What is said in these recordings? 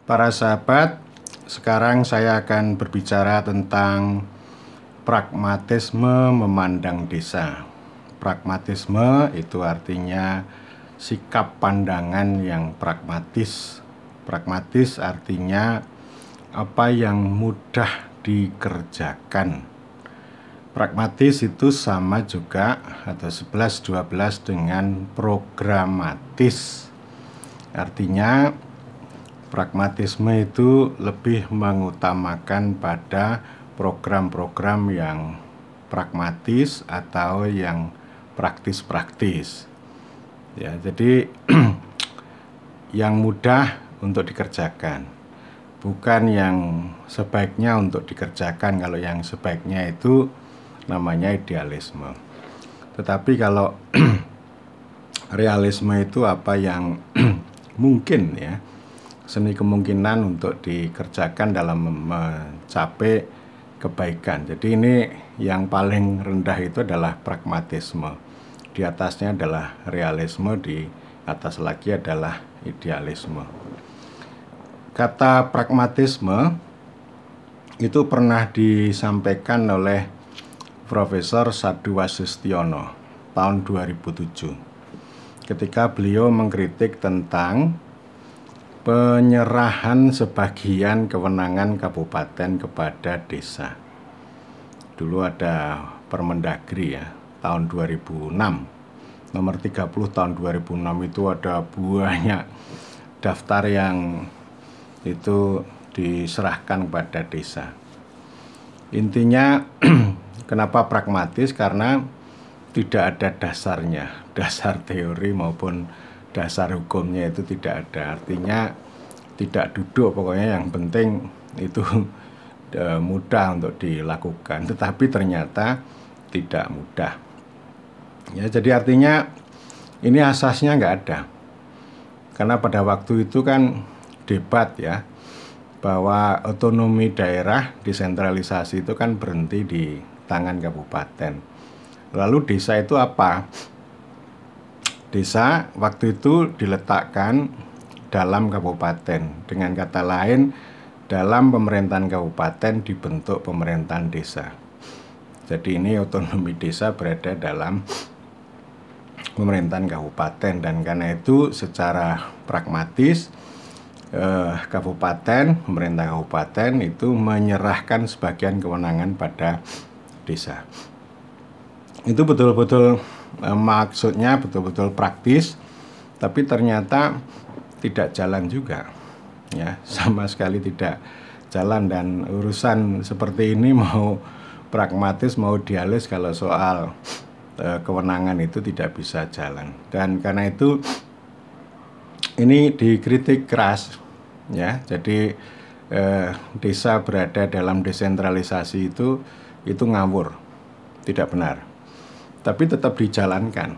Para sahabat, sekarang saya akan berbicara tentang pragmatisme memandang desa. Pragmatisme itu artinya sikap pandangan yang pragmatis. Pragmatis artinya apa yang mudah dikerjakan. Pragmatis itu sama juga atau 11-12 dengan programatis. Artinya pragmatisme itu lebih mengutamakan pada program-program yang pragmatis atau yang praktis-praktis. Ya, jadi yang mudah untuk dikerjakan, bukan yang sebaiknya untuk dikerjakan. Kalau yang sebaiknya itu namanya idealisme. Tetapi kalau realisme itu apa yang mungkin, ya, seni kemungkinan untuk dikerjakan dalam mencapai kebaikan. Jadi ini yang paling rendah itu adalah pragmatisme. Di atasnya adalah realisme, di atas lagi adalah idealisme. Kata pragmatisme itu pernah disampaikan oleh Profesor Sadu Wasustiono tahun 2007 ketika beliau mengkritik tentang penyerahan sebagian kewenangan kabupaten kepada desa. Dulu ada Permendagri, ya, tahun 2006, nomor 30 tahun 2006 itu ada banyak daftar yang itu diserahkan kepada desa. Intinya kenapa pragmatis? Karena tidak ada dasarnya, dasar teori maupun dasar hukumnya itu tidak ada. Artinya tidak duduk, pokoknya yang penting itu mudah untuk dilakukan. Tetapi ternyata tidak mudah. Ya, jadi artinya ini asasnya nggak ada. Karena pada waktu itu kan debat, ya, bahwa otonomi daerah desentralisasi itu kan berhenti di tangan kabupaten. Lalu desa itu apa? Desa waktu itu diletakkan dalam kabupaten. Dengan kata lain, dalam pemerintahan kabupaten dibentuk pemerintahan desa. Jadi ini otonomi desa berada dalam pemerintahan kabupaten, dan karena itu secara pragmatis pemerintah kabupaten itu menyerahkan sebagian kewenangan pada desa. Itu betul-betul maksudnya betul-betul praktis, tapi ternyata tidak jalan juga, ya, sama sekali tidak jalan. Dan urusan seperti ini mau pragmatis mau idealis, kalau soal kewenangan itu tidak bisa jalan. Dan karena itu ini dikritik keras, ya. Jadi desa berada dalam desentralisasi itu ngawur, tidak benar. Tapi tetap dijalankan,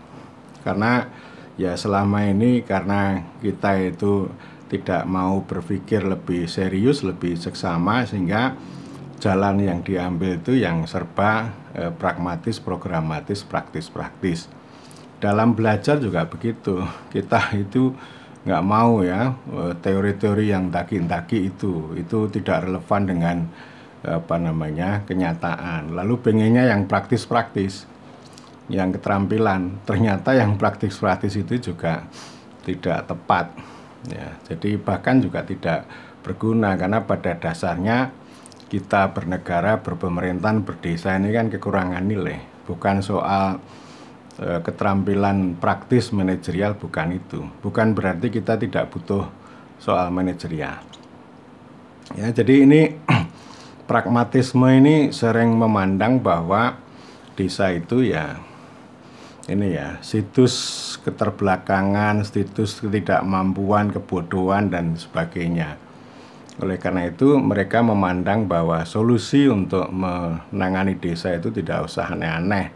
karena ya selama ini karena kita itu tidak mau berpikir lebih serius, lebih seksama, sehingga jalan yang diambil itu yang serba pragmatis, programatis, praktis-praktis. Dalam belajar juga begitu, kita itu nggak mau, ya, teori-teori yang daki-daki itu tidak relevan dengan kenyataan. Lalu pengennya yang praktis-praktis, yang keterampilan. Ternyata yang praktis-praktis itu juga tidak tepat, ya. Jadi bahkan juga tidak berguna, karena pada dasarnya kita bernegara, berpemerintahan, berdesa ini kan kekurangan nilai, bukan soal keterampilan praktis manajerial, bukan itu. Bukan berarti kita tidak butuh soal manajerial, ya. Jadi ini pragmatisme ini sering memandang bahwa desa itu, ya, ini, ya, situs keterbelakangan, situs ketidakmampuan, kebodohan, dan sebagainya. Oleh karena itu mereka memandang bahwa solusi untuk menangani desa itu tidak usah aneh-aneh,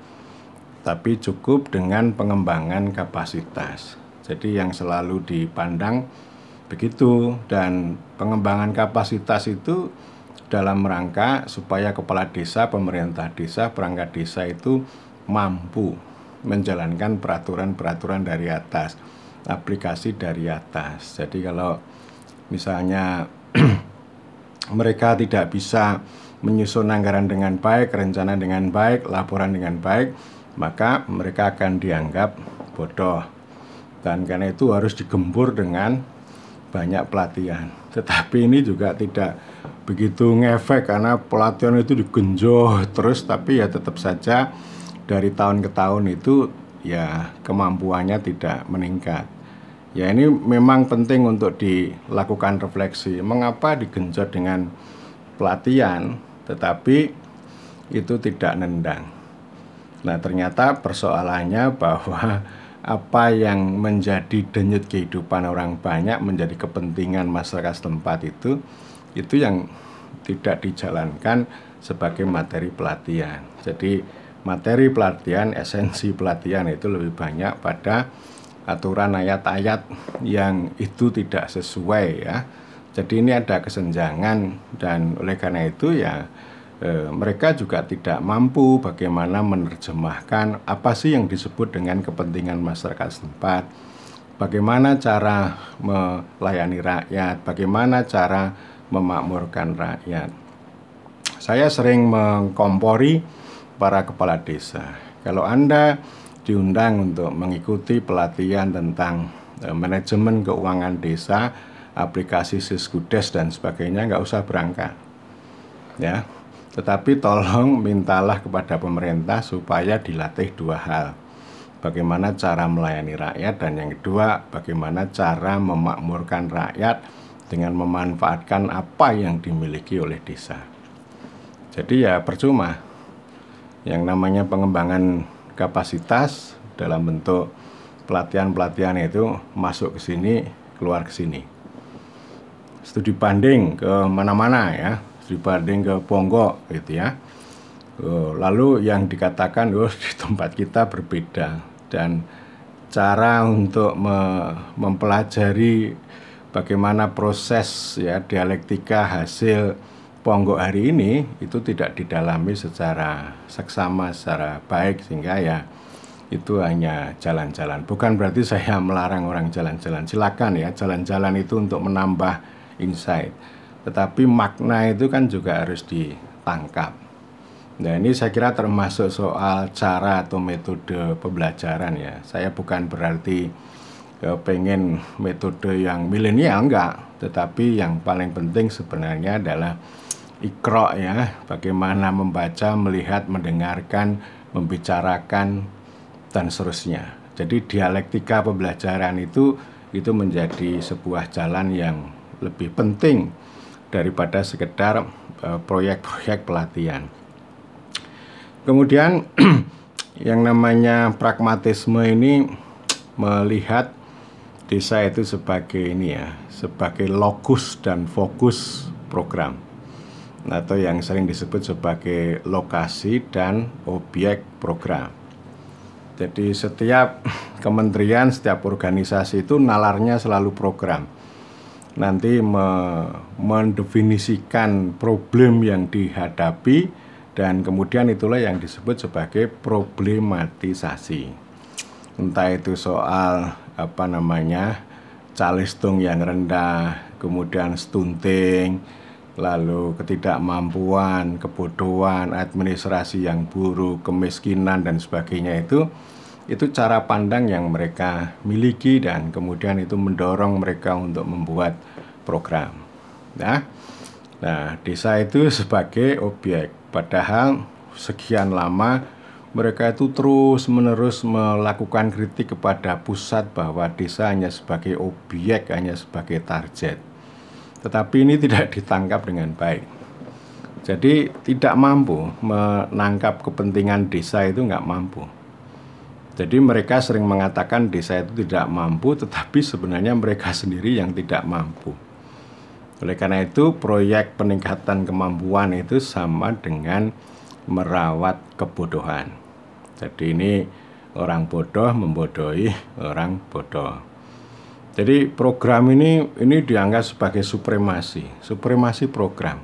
tapi cukup dengan pengembangan kapasitas. Jadi yang selalu dipandang begitu. Dan pengembangan kapasitas itu dalam rangka supaya kepala desa, pemerintah desa, perangkat desa itu mampu menjalankan peraturan-peraturan dari atas, aplikasi dari atas. Jadi kalau misalnya mereka tidak bisa menyusun anggaran dengan baik, rencana dengan baik, laporan dengan baik, maka mereka akan dianggap bodoh. Dan karena itu harus digembur dengan banyak pelatihan. Tetapi ini juga tidak begitu ngefek karena pelatihan itu digenjot terus, tapi ya tetap saja dari tahun ke tahun itu ya kemampuannya tidak meningkat. Ya ini memang penting untuk dilakukan refleksi. Mengapa digenjot dengan pelatihan tetapi itu tidak nendang? Nah ternyata persoalannya bahwa apa yang menjadi denyut kehidupan orang banyak, menjadi kepentingan masyarakat setempat itu yang tidak dijalankan sebagai materi pelatihan. Jadi materi pelatihan, esensi pelatihan itu lebih banyak pada aturan ayat-ayat yang itu tidak sesuai ya. Jadi ini ada kesenjangan dan oleh karena itu ya mereka juga tidak mampu bagaimana menerjemahkan apa sih yang disebut dengan kepentingan masyarakat setempat, bagaimana cara melayani rakyat, bagaimana cara memakmurkan rakyat. Saya sering mengkompori para kepala desa. Kalau Anda diundang untuk mengikuti pelatihan tentang manajemen keuangan desa, aplikasi Siskudes dan sebagainya, nggak usah berangkat. Ya, tetapi tolong mintalah kepada pemerintah supaya dilatih dua hal. Bagaimana cara melayani rakyat, dan yang kedua bagaimana cara memakmurkan rakyat dengan memanfaatkan apa yang dimiliki oleh desa. Jadi ya percuma yang namanya pengembangan kapasitas dalam bentuk pelatihan-pelatihan itu masuk ke sini, keluar ke sini. Studi banding ke mana-mana ya, studi banding ke Ponggok gitu ya. Lalu yang dikatakan di tempat kita berbeda, dan cara untuk mempelajari bagaimana proses ya dialektika hasil Ponggok hari ini itu tidak didalami secara seksama, secara baik, sehingga ya itu hanya jalan-jalan. Bukan berarti saya melarang orang jalan-jalan, silakan ya jalan-jalan itu untuk menambah insight, tetapi makna itu kan juga harus ditangkap. Nah ini saya kira termasuk soal cara atau metode pembelajaran ya. Saya bukan berarti pengen metode yang milenial, enggak, tetapi yang paling penting sebenarnya adalah Iqra ya, bagaimana membaca, melihat, mendengarkan, membicarakan dan seterusnya. Jadi dialektika pembelajaran itu menjadi sebuah jalan yang lebih penting daripada sekedar proyek-proyek pelatihan. Kemudian yang namanya pragmatisme ini melihat desa itu sebagai ini ya, sebagai lokus dan fokus program, atau yang sering disebut sebagai lokasi dan objek program. Jadi setiap kementerian, setiap organisasi itu nalarnya selalu program. Nanti mendefinisikan problem yang dihadapi, dan kemudian itulah yang disebut sebagai problematisasi. Entah itu soal calistung yang rendah, kemudian stunting, lalu ketidakmampuan, kebodohan, administrasi yang buruk, kemiskinan dan sebagainya, itu cara pandang yang mereka miliki, dan kemudian itu mendorong mereka untuk membuat program. Nah, desa itu sebagai objek, padahal sekian lama mereka itu terus-menerus melakukan kritik kepada pusat bahwa desa hanya sebagai objek, hanya sebagai target. Tetapi ini tidak ditangkap dengan baik. Jadi tidak mampu menangkap kepentingan desa, itu nggak mampu. Jadi mereka sering mengatakan desa itu tidak mampu, tetapi sebenarnya mereka sendiri yang tidak mampu. Oleh karena itu proyek peningkatan kemampuan itu sama dengan merawat kebodohan. Jadi ini orang bodoh membodohi orang bodoh. Jadi program ini dianggap sebagai supremasi program.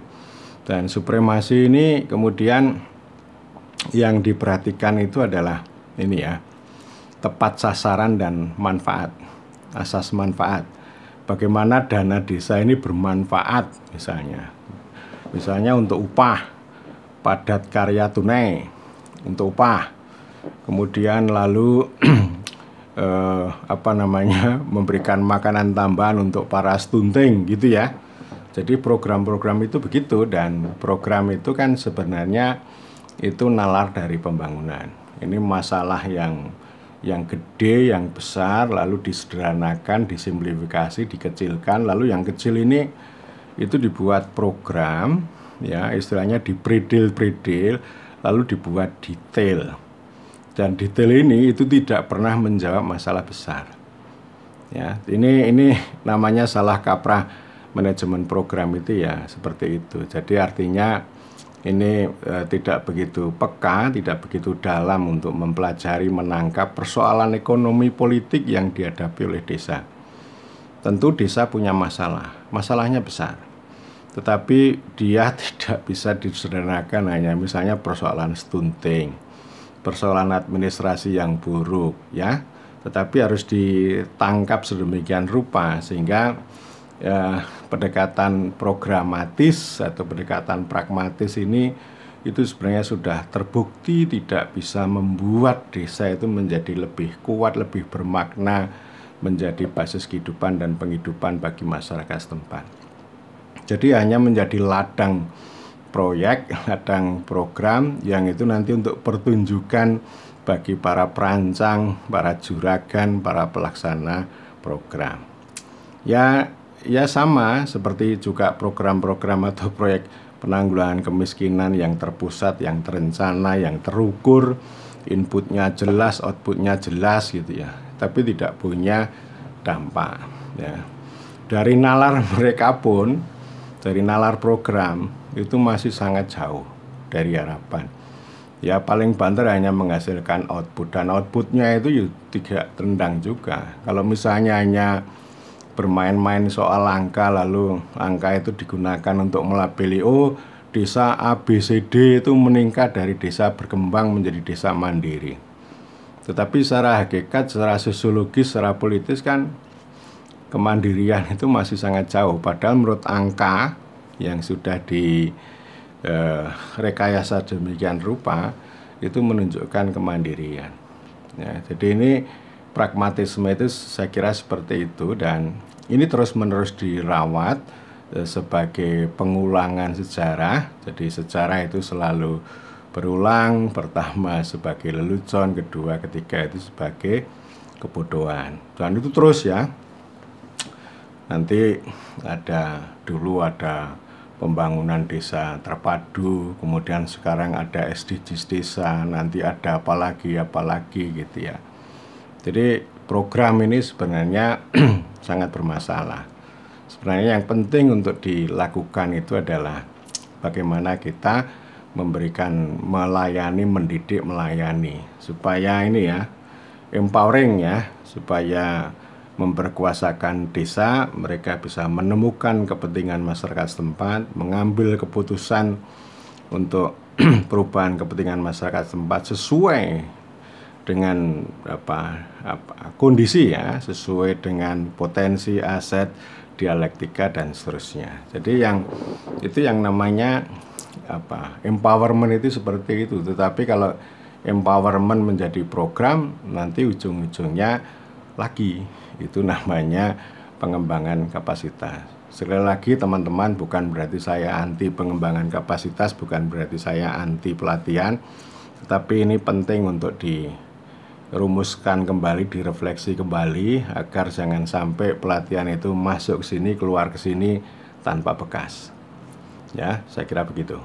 Dan supremasi ini kemudian yang diperhatikan itu adalah ini ya, tepat sasaran dan manfaat, asas manfaat. bagaimana dana desa ini bermanfaat, misalnya untuk upah, padat karya tunai, untuk upah, kemudian lalu memberikan makanan tambahan untuk para stunting gitu ya. Jadi program-program itu begitu, dan program itu kan sebenarnya itu nalar dari pembangunan. Ini masalah yang gede, yang besar, lalu disederhanakan, disimplifikasi, dikecilkan, lalu yang kecil ini itu dibuat program, ya istilahnya dipredil-predil, lalu dibuat detail. Dan detail ini itu tidak pernah menjawab masalah besar. Ya, ini namanya salah kaprah manajemen program itu ya, seperti itu. Jadi artinya ini tidak begitu peka, tidak begitu dalam untuk mempelajari, menangkap persoalan ekonomi politik yang dihadapi oleh desa. Tentu desa punya masalahnya besar, tetapi dia tidak bisa disederhanakan hanya misalnya persoalan stunting, persoalan administrasi yang buruk, ya, tetapi harus ditangkap sedemikian rupa sehingga pendekatan programatis atau pendekatan pragmatis ini itu sebenarnya sudah terbukti tidak bisa membuat desa itu menjadi lebih kuat, lebih bermakna, menjadi basis kehidupan dan penghidupan bagi masyarakat setempat. Jadi hanya menjadi ladang proyek, ladang program yang itu nanti untuk pertunjukan bagi para perancang, para juragan, para pelaksana program. Ya sama seperti juga program-program atau proyek penanggulangan kemiskinan yang terpusat, yang terencana, yang terukur, inputnya jelas, outputnya jelas gitu ya, tapi tidak punya dampak ya. Dari nalar mereka pun, dari nalar program itu masih sangat jauh dari harapan. Ya paling banter hanya menghasilkan output, dan outputnya itu tidak tendang juga. Kalau misalnya hanya bermain-main soal angka, lalu angka itu digunakan untuk melabeli, oh desa ABCD itu meningkat dari desa berkembang menjadi desa mandiri. Tetapi secara hakikat, secara sosiologis, secara politis kan kemandirian itu masih sangat jauh. Padahal menurut angka yang sudah direkayasa demikian rupa itu menunjukkan kemandirian. Ya, jadi ini pragmatisme itu saya kira seperti itu, dan ini terus-menerus dirawat sebagai pengulangan sejarah. Jadi sejarah itu selalu berulang, pertama sebagai lelucon, kedua, ketiga itu sebagai kebodohan. Dan itu terus ya. Nanti dulu ada pembangunan desa terpadu, kemudian sekarang ada SDGs desa, nanti ada apalagi gitu ya. Jadi program ini sebenarnya sangat bermasalah. Sebenarnya yang penting untuk dilakukan itu adalah bagaimana kita melayani, mendidik, melayani, supaya ini ya, empowering ya, supaya memperkuasakan desa, mereka bisa menemukan kepentingan masyarakat setempat, mengambil keputusan untuk perubahan kepentingan masyarakat setempat sesuai dengan kondisi ya, sesuai dengan potensi, aset, dialektika dan seterusnya. Jadi yang namanya empowerment itu seperti itu. Tetapi kalau empowerment menjadi program, nanti ujung-ujungnya lagi itu namanya pengembangan kapasitas. Sekali lagi teman-teman, bukan berarti saya anti pengembangan kapasitas, bukan berarti saya anti pelatihan, tetapi ini penting untuk dirumuskan kembali, direfleksi kembali agar jangan sampai pelatihan itu masuk ke sini, keluar ke sini tanpa bekas. Ya, saya kira begitu.